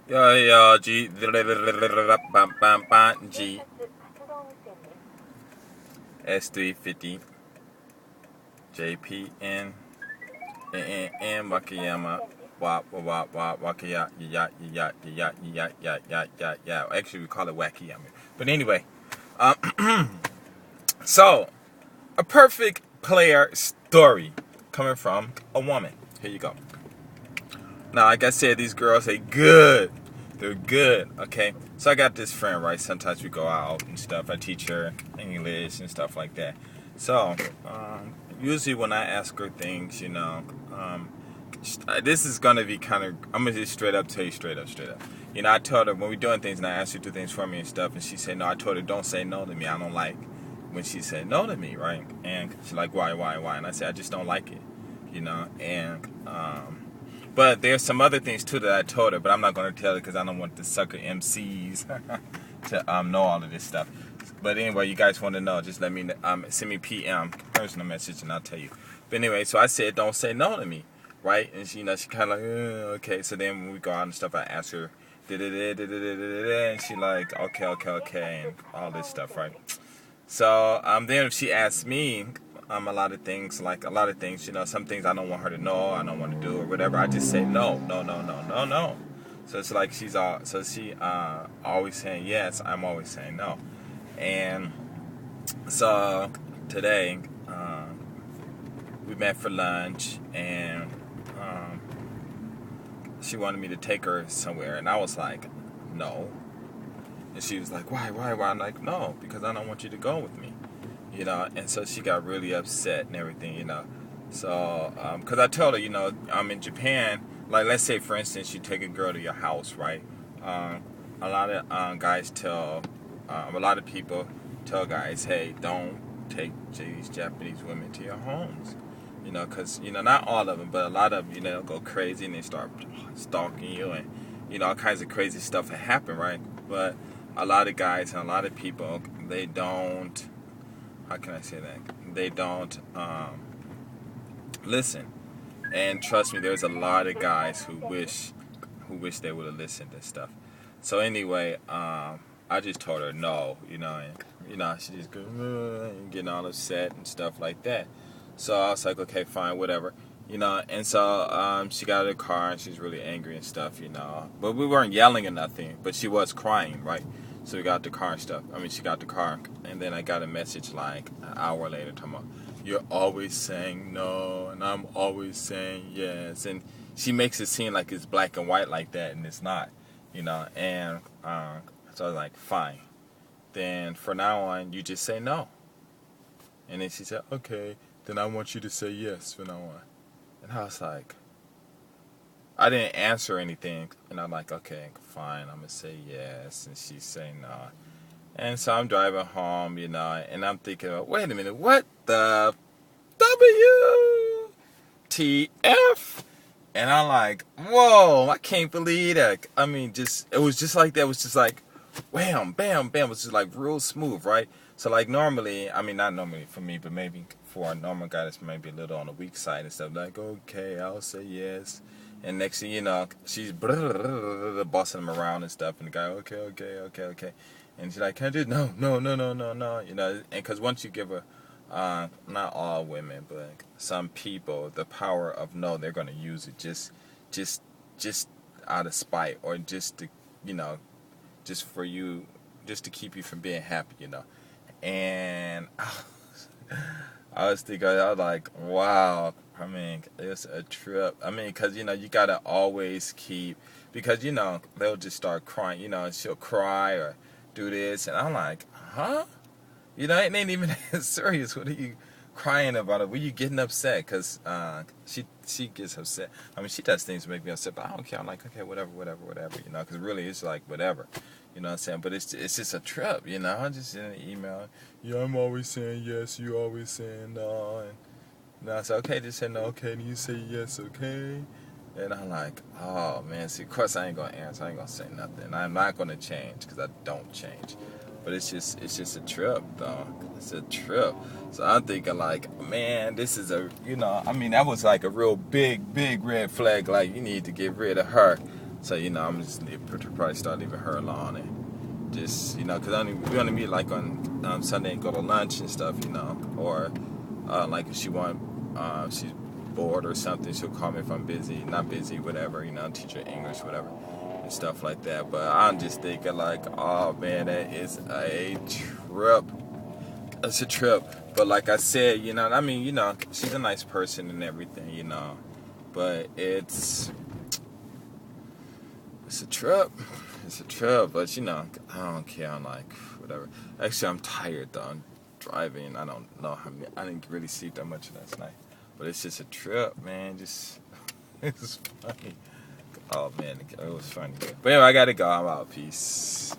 Yo, G, G, S350, JPN, N, Wakayama, Wakaya, ya. Actually, we call it Wakayama. But anyway, so, a perfect player story coming from a woman. Here you go. Now, like I said, these girls, they good. They're good, okay? So I got this friend, right? Sometimes we go out and stuff. I teach her English and stuff like that. So, usually when I ask her things, this is going to be kind of, I'm going to just straight up tell you straight up. I told her when we're doing things and I asked her to do things for me and stuff, and she said no. I told her, don't say no to me. I don't like when she said no to me, right? And she's like, why? And I said, I just don't like it, and, but there's some other things too that I told her, but I'm not going to tell her because I don't want the sucker MCs to know all of this stuff. But anyway, you guys want to know, just let me send me PM personal message and I'll tell you. But anyway, so I said don't say no to me, right? And she, she kind of like okay. So then when we go out and stuff, I ask her and she like okay, and all this stuff, right? So then if she asks me a lot of things, some things I don't want her to know, I don't want to do or whatever, I just say no. So it's like she always saying yes, I'm always saying no. And so today we met for lunch, and she wanted me to take her somewhere, and I was like, no. And she was like, why? I'm like, no, because I don't want you to go with me. And so she got really upset and everything, So, because I told her, I'm in Japan, like, let's say, for instance, you take a girl to your house, right? A lot of a lot of people tell guys, hey, don't take these Japanese women to your homes. Because, not all of them, but a lot of them, they'll go crazy and they start stalking you and, all kinds of crazy stuff that happen, right? But a lot of guys and a lot of people, they don't, how can I say that? They don't listen. And trust me, there's a lot of guys who wish they would have listened and stuff. So anyway, I just told her no, and she just goes and getting all upset and stuff like that. So I was like, okay, fine, whatever, And so she got out of the car and she's really angry and stuff, But we weren't yelling or nothing, but she was crying, right? So we got the car and stuff. She got the car, and then I got a message like an hour later talking about, you're always saying no, and I'm always saying yes. And she makes it seem like it's black and white like that, and it's not, And so I was like, fine. Then from now on, you just say no. And then she said, okay, then I want you to say yes from now on. And I was like, I didn't answer anything. And I'm like, okay, fine, I'm going to say yes. And she's saying no. And so I'm driving home, and I'm thinking, wait a minute, what the WTF? And I'm like, whoa, I can't believe that. It was just like that. It was just like, wham, bam, bam. It was just like real smooth, right? So like normally, not normally for me, but maybe for a normal guy that's maybe a little on the weak side and stuff, like, okay, I'll say yes. And next thing you know, she's bossing him around and stuff. And the guy, okay. And she's like, can I do no. And because once you give her, not all women, but some people, the power of no, they're going to use it just out of spite, or just to, just for you, just to keep you from being happy, And I was like, wow. It's a trip. Because, you got to always keep, because, they'll just start crying, she'll cry or do this. And I'm like, huh? It ain't even that serious. What are you crying about? Were you getting upset? Because she gets upset. She does things to make me upset, but I don't care. I'm like, okay, whatever, because really it's like whatever. You know what I'm saying? But it's just a trip, I just send an email. Yeah, I'm always saying yes, you always saying no. And I said, okay, just say no, okay, and you say yes, okay. And I'm like, oh, man, see, of course I ain't going to answer. I ain't going to say nothing. I'm not going to change because I don't change. But it's just a trip, though. It's a trip. So I'm thinking, like, man, this is that was like a real big red flag. Like, you need to get rid of her. So I'm just probably start leaving her alone and just because we only meet like on Sunday and go to lunch and stuff, or like if she's bored or something, she'll call me if I'm busy, not busy, whatever, teach her English, whatever, and stuff like that. But I'm just thinking like, oh man, that is a trip. It's a trip. But like I said, she's a nice person and everything, but it's a trip. It's a trip, but I don't care. I'm like, whatever. Actually, I'm tired though. I'm driving. I don't know how many. I didn't really sleep that much last night, but it's just a trip, man. Just it's funny. Oh man, it was funny. But anyway, I gotta go. I'm out. Peace.